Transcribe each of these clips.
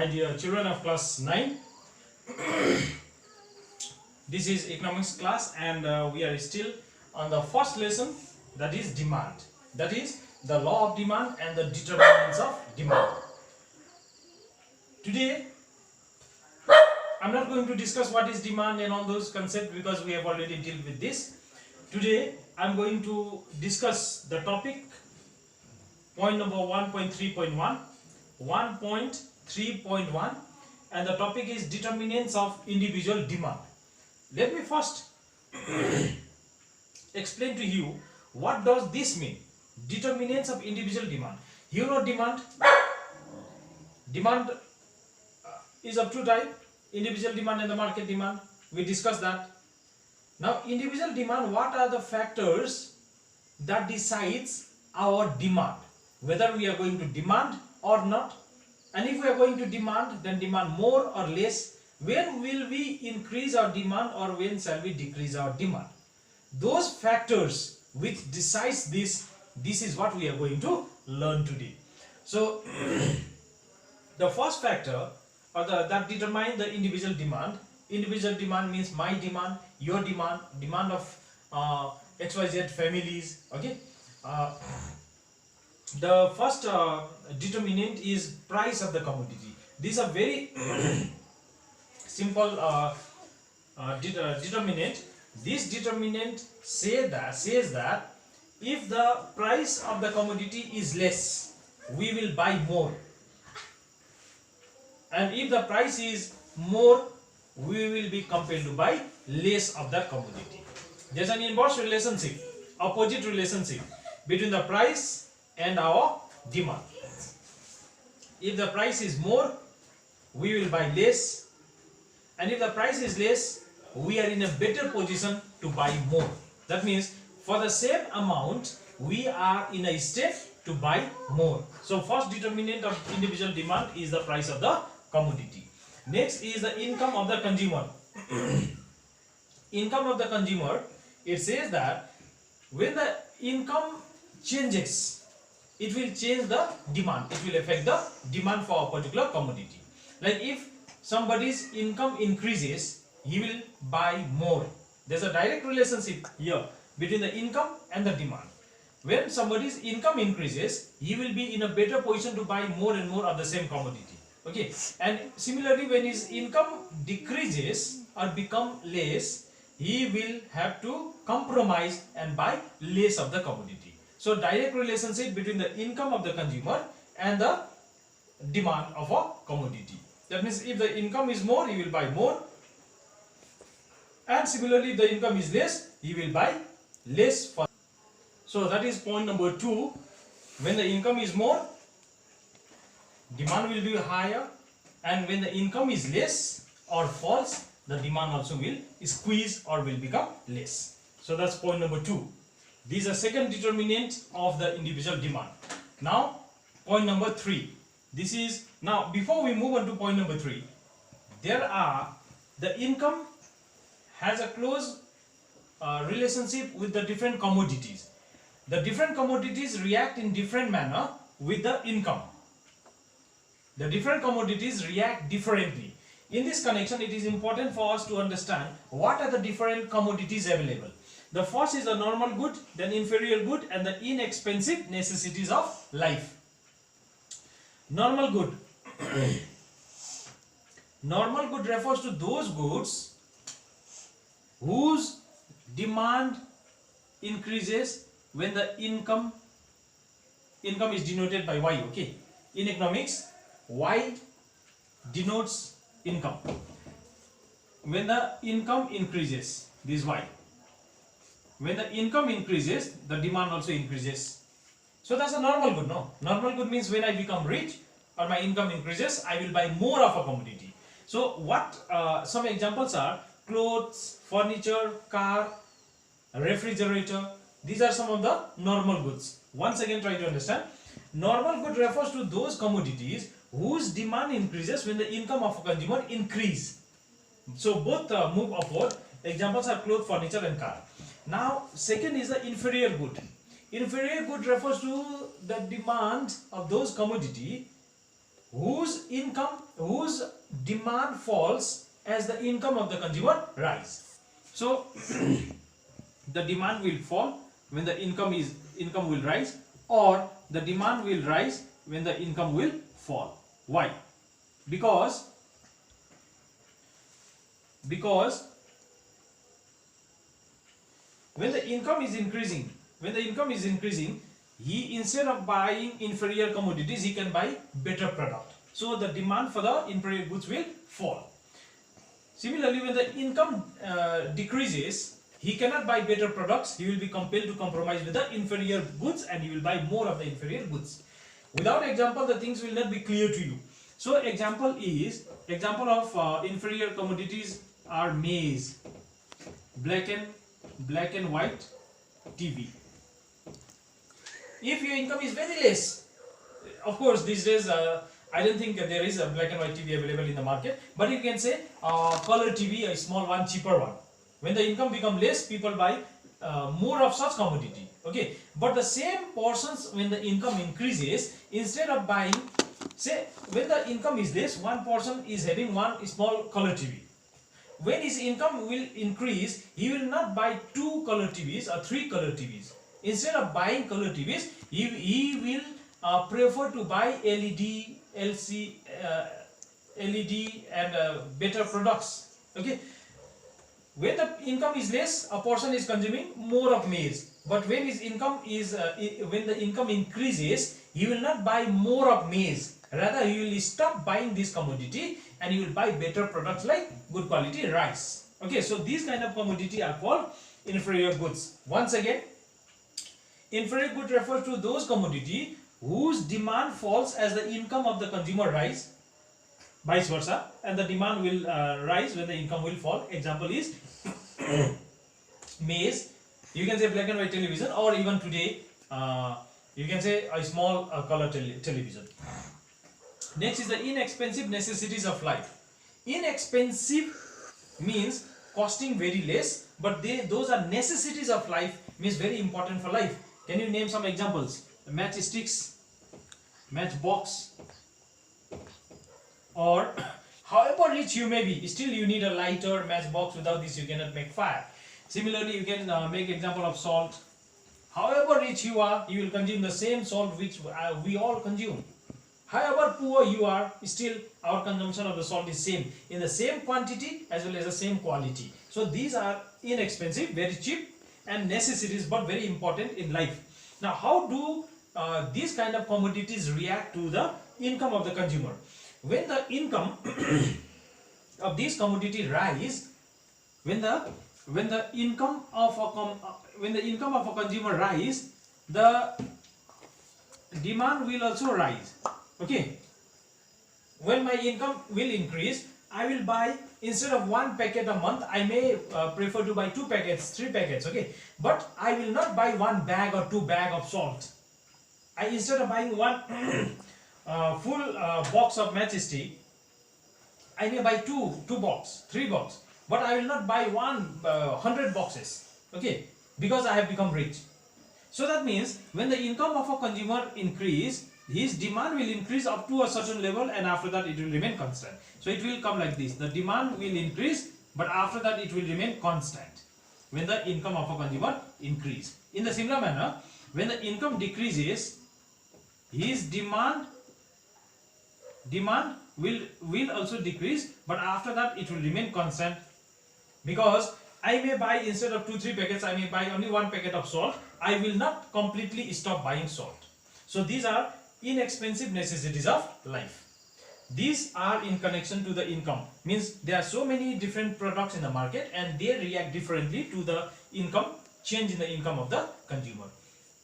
dear children of class 9. This is economics class, and we are still on the first lesson, that is demand. That is the law of demand and the determinants of demand. Today I'm not going to discuss what is demand and all those concepts because we have already dealt with this. Today I'm going to discuss the topic point number 1.3.1, 1.3.1, and the topic is determinants of individual demand. Let me first explain to you what does this mean, determinants of individual demand. You know demand is of two types, individual demand and the market demand. We discussed that. Now individual demand, what are the factors that decides our demand, whether we are going to demand or not, and if we are going to demand, then demand more or less, when will we increase our demand or when shall we decrease our demand. Those factors which decides this is what we are going to learn today. So the first factor or that determine the individual demand. Individual demand means my demand, your demand, demand of XYZ families. Okay. The first determinant is price of the commodity. These are very simple determinant. This determinant says that if the price of the commodity is less, we will buy more, and if the price is more, we will be compelled to buy less of that commodity. There's an inverse relationship, opposite relationship between the price and our demand. If the price is more, we will buy less, and if the price is less, we are in a better position to buy more. That means for the same amount, we are in a state to buy more. So first determinant of individual demand is the price of the commodity. Next is the income of the consumer. Income of the consumer, it says that when the income changes, it will change the demand. It will affect the demand for a particular commodity. Like if somebody's income increases, he will buy more. There's a direct relationship here between the income and the demand. When somebody's income increases, he will be in a better position to buy more and more of the same commodity. Okay, and similarly when his income decreases or become less, he will have to compromise and buy less of the commodity. So direct relationship between the income of the consumer and the demand of a commodity. That means if the income is more, he will buy more, and similarly if the income is less, he will buy less for. So that is point number 2. When the income is more, demand will be higher, and when the income is less or falls, the demand also will squeeze or will become less. So that's point number 2. These are second determinant of the individual demand. Now point number 3. This is, now before we move on to point number 3, the income has a close relationship with the different commodities. The different commodities react in different manner with the income. The different commodities react differently. In this connection, it is important for us to understand what are the different commodities available. The first is the normal good, then inferior good, and the inexpensive necessities of life. Normal good. Normal good refers to those goods whose demand increases when the income is denoted by Y. Okay, in economics, Y denotes income. When the income increases, this is Y. When the income increases, the demand also increases. So that's a normal good, no? Normal good means when I become rich or my income increases, I will buy more of a commodity. So what some examples are: clothes, furniture, car, refrigerator. These are some of the normal goods. Once again, try to understand. Normal good refers to those commodities whose demand increases when the income of a consumer increase. So both move upward. Examples are clothes, furniture and car. Now second is the inferior good. Inferior good refers to the demand of those commodity whose demand falls as the income of the consumer rise. So the demand will fall when the income will rise, or the demand will rise when the income will fall. Why? Because when the income is increasing, he, instead of buying inferior commodities, he can buy better product. So the demand for the inferior goods will fall. Similarly, when the income decreases, he cannot buy better products. He will be compelled to compromise with the inferior goods, and he will buy more of the inferior goods. Without example, the things will not be clear to you. So example of inferior commodities are maize, black and white TV. If your income is very less, of course these days I don't think there is a black and white TV available in the market, but you can say color TV, a small one, cheaper one. When the income becomes less, people buy more of such commodity. Okay, but the same portions, when the income increases, instead of buying, say when the income is less, one person is having one small color TV. When his income will increase, he will not buy 2 color TVs or 3 color TVs. Instead of buying color TVs, he will prefer to buy LED, LED and better products. Okay. When the income is less, a person is consuming more of maize. But when his income is, when the income increases, he will not buy more of maize. Rather, he will stop buying this commodity and he will buy better products like good quality rice. Okay, so these kind of commodity are called inferior goods. Once again, inferior good refers to those commodity whose demand falls as the income of the consumer rise, vice versa, and the demand will rise when the income will fall. Example is maize. You can say black and white television, or even today you can say a small color television. Next is the inexpensive necessities of life. Inexpensive means costing very less, but those are necessities of life, means very important for life. Can you name some examples? Matchsticks, matchbox, or however rich you may be, still you need a lighter, matchbox. Without this you cannot make fire. Similarly, you can make example of salt. However rich you are, you will consume the same salt which we all consume. However poor you are, still our consumption of the salt is same, in the same quantity as well as the same quality. So these are inexpensive, very cheap, and necessities, but very important in life. Now, how do these kind of commodities react to the income of the consumer? When the income of this commodity rise, when the income of a consumer rise, the demand will also rise. Okay, when my income will increase, I will buy, instead of 1 packet a month, I may prefer to buy 2 packets, 3 packets. Okay, but I will not buy 1 bag or 2 bag of salt. Instead of buying 1 full box of matchstick, I may buy 2 box, 3 box, but I will not buy 100 boxes. Okay, because I have become rich. So that means when the income of a consumer increase, his demand will increase up to a certain level, and after that it will remain constant. So it will come like this: the demand will increase, but after that it will remain constant when the income of a consumer increase. In the similar manner, when the income decreases, his demand will also decrease, but after that it will remain constant, because I may buy, instead of 2-3 packets, I may buy only 1 packet of salt. I will not completely stop buying salt. So these are inexpensive necessities of life. These are in connection to the income, means there are so many different products in the market and they react differently to the income, change in the income of the consumer.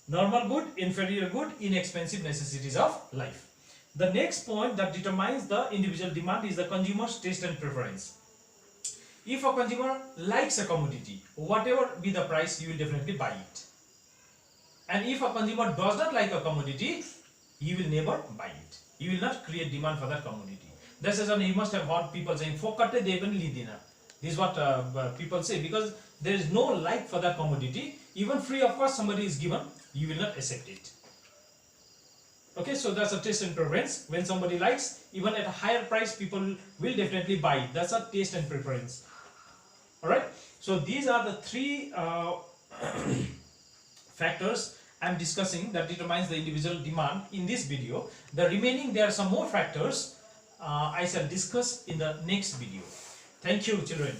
Normal good, inferior good, inexpensive necessities of life. The next point that determines the individual demand is the consumer's taste and preference. If a consumer likes a commodity, whatever be the price, he will definitely buy it. And if a consumer does not like a commodity, he will never buy it. He will not create demand for that commodity. This is, you must have heard people saying, "Fokate devan lidina." This is what people say, because there is no like for that commodity. Even free of cost somebody is given, you will not accept it. Okay, so that's a taste and preference. When somebody likes, even at a higher price, people will definitely buy it. That's a taste and preference. All right. So these are the three factors I'm discussing that determines the individual demand in this video. The remaining, there are some more factors I shall discuss in the next video. Thank you, children.